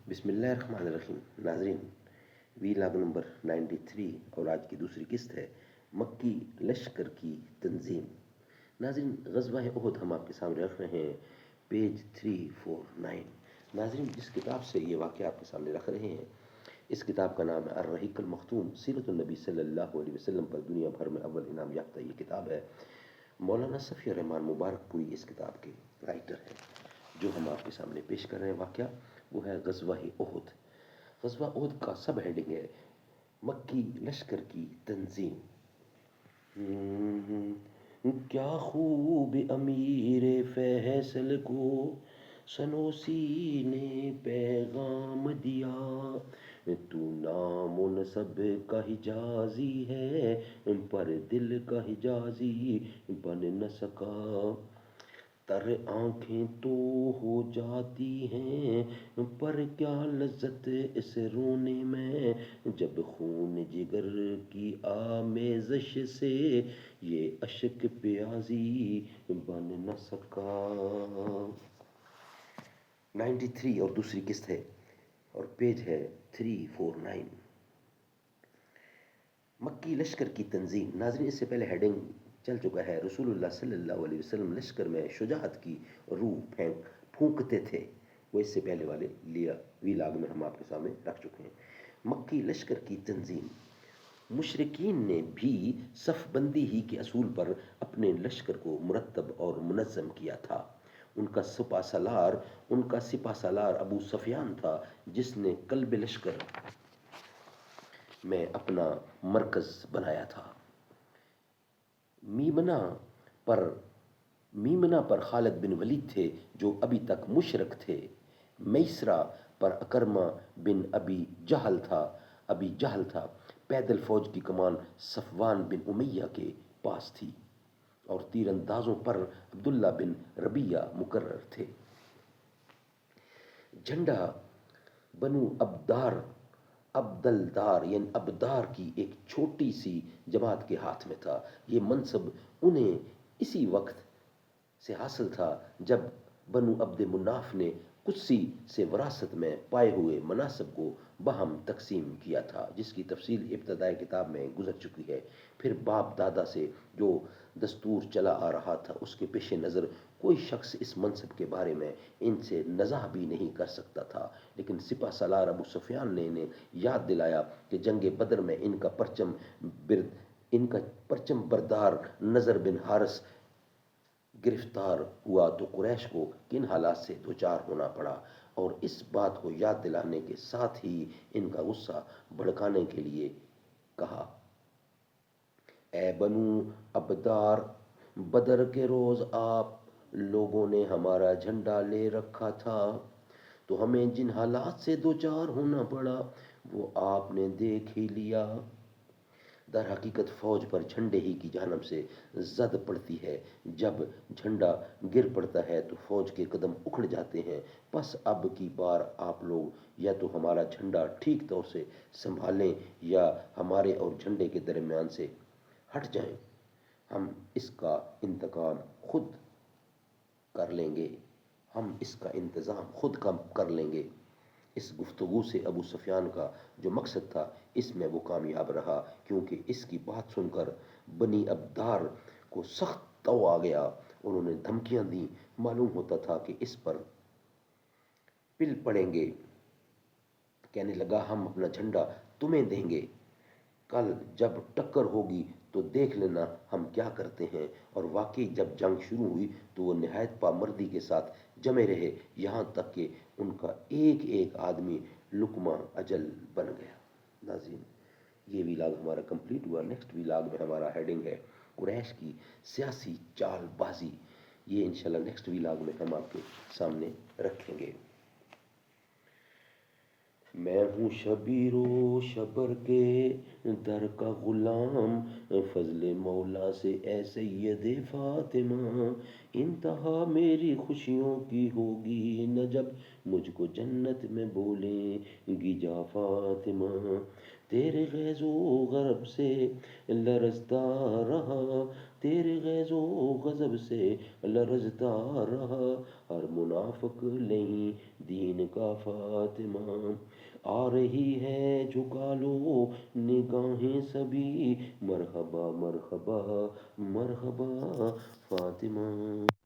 بسم اللہ الرحمن الرحیم۔ ناظرین، ویلاگ نمبر 93 اور آج کی دوسری قسط ہے مکی لشکر کی تنظیم۔ ناظرین، غزوہ احد ہم آپ کے سامنے رکھ رہے ہیں، پیج 349۔ ناظرین، جس کتاب سے یہ واقعہ آپ کے سامنے رکھ رہے ہیں، اس کتاب کا نام ہے الرحیق المختوم، سیرت النبی صلی اللہ علیہ وسلم پر دنیا بھر میں اول انعام یافتہ یہ کتاب ہے۔ مولانا صفی الرحمان مبارک پوری اس کتاب کے رائٹر ہیں۔ جو ہم آپ کے سامنے پیش کر رہے ہیں واقعہ، وہ ہے غزوہ احد۔ غزوہ احد کا سب ہیڈنگ ہے مکی لشکر کی تنظیم۔ کیا خوب امیر فیصل کو سنوسی نے پیغام دیا، تو نام و نسب کا حجازی ہے پر دل کا حجازی بن نہ سکا۔ تر آنکھیں تو ہو جاتی ہیں پر کیا لذت اس رونے میں، جب خون جگر کی آمیزش سے یہ اشک پیازی بن نہ سکا۔ 93 اور دوسری قسط ہے اور پیج ہے 349۔ مکی لشکر کی تنظیم۔ ناظرین، اس سے پہلے ہیڈنگ چل چکا ہے، رسول اللہ صلی اللہ علیہ وسلم لشکر میں شجاعت کی روح پھونکتے تھے۔ وہ اس سے پہلے والے ویلاگ میں ہم آپ کے سامنے رکھ چکے ہیں۔ مکی لشکر کی تنظیم۔ مشرکین نے بھی صف بندی ہی کے اصول پر اپنے لشکر کو مرتب اور منظم کیا تھا۔ ان کا سپہ سالار ابو سفیان تھا، جس نے قلب لشکر میں اپنا مرکز بنایا تھا۔ میمنہ پر خالد بن ولید تھے، جو ابھی تک مشرک تھے۔ میسرہ پر اکرمہ بن ابی جہل تھا۔ پیدل فوج کی کمان صفوان بن امیہ کے پاس تھی اور تیر اندازوں پر عبداللہ بن ربیعہ مقرر تھے۔ جھنڈا بنو عبدلدار یعنی ابدار کی ایک چھوٹی سی جماعت کے ہاتھ میں تھا۔ یہ منصب انہیں اسی وقت سے حاصل تھا جب بنو عبد مناف نے قدسی سے وراثت میں پائے ہوئے مناصب کو باہم تقسیم کیا تھا، جس کی تفصیل ابتدائی کتاب میں گزر چکی ہے۔ پھر باپ دادا سے جو دستور چلا آ رہا تھا، اس کے پیش نظر کوئی شخص اس منصب کے بارے میں ان سے نزاع بھی نہیں کر سکتا تھا، لیکن سپہ سالار ابو سفیان نے انہیں یاد دلایا کہ جنگ بدر میں ان کا پرچم بردار نضر بن حارث گرفتار ہوا تو قریش کو کن حالات سے دوچار ہونا پڑا، اور اس بات کو یاد دلانے کے ساتھ ہی ان کا غصہ بھڑکانے کے لیے کہا، اے بنو عبدار، بدر کے روز آپ لوگوں نے ہمارا جھنڈا لے رکھا تھا، تو ہمیں جن حالات سے دوچار ہونا پڑا وہ آپ نے دیکھ ہی لیا۔ در حقیقت فوج پر جھنڈے ہی کی جانب سے زد پڑتی ہے۔ جب جھنڈا گر پڑتا ہے تو فوج کے قدم اکھڑ جاتے ہیں۔ پس اب کی بار آپ لوگ یا تو ہمارا جھنڈا ٹھیک طور سے سنبھالیں یا ہمارے اور جھنڈے کے درمیان سے ہٹ جائیں، ہم اس کا انتظام خود کر لیں گے۔ اس گفتگو سے ابو سفیان کا جو مقصد تھا، اس میں وہ کامیاب رہا، کیونکہ اس کی بات سن کر بنی عبدار کو سخت طو آ گیا۔ انہوں نے دھمکیاں دیں، معلوم ہوتا تھا کہ اس پر پل پڑیں گے۔ کہنے لگا، ہم اپنا جھنڈا تمہیں دیں گے، کل جب ٹکر ہوگی تو دیکھ لینا ہم کیا کرتے ہیں۔ اور واقعی جب جنگ شروع ہوئی تو وہ نہایت پامردی کے ساتھ جمے رہے، یہاں تک کہ ان کا ایک ایک آدمی لقمہ اجل بن گیا۔ ناظرین، یہ ویلاگ ہمارا کمپلیٹ ہوا۔ نیکسٹ ویلاگ میں ہمارا ہیڈنگ ہے قریش کی سیاسی چال بازی۔ یہ انشاءاللہ نیکسٹ ویلاگ میں ہم آپ کے سامنے رکھیں گے۔ میں ہوں شبیر و شبر کے در کا غلام، فضل مولا سے اے سید فاطمہ، انتہا میری خوشیوں کی ہوگی نہ جب مجھ کو جنت میں بولیں گی جا فاطمہ۔ تیرے غیظ و غضب سے لرزتا رہا، تیرے غیظ و غضب سے لرزتا رہا، ہر منافق نہیں دین کا فاطمہ، آ رہی ہے جھکا لو نگاہیں سبھی، مرحبا مرحبا مرحبا فاطمہ۔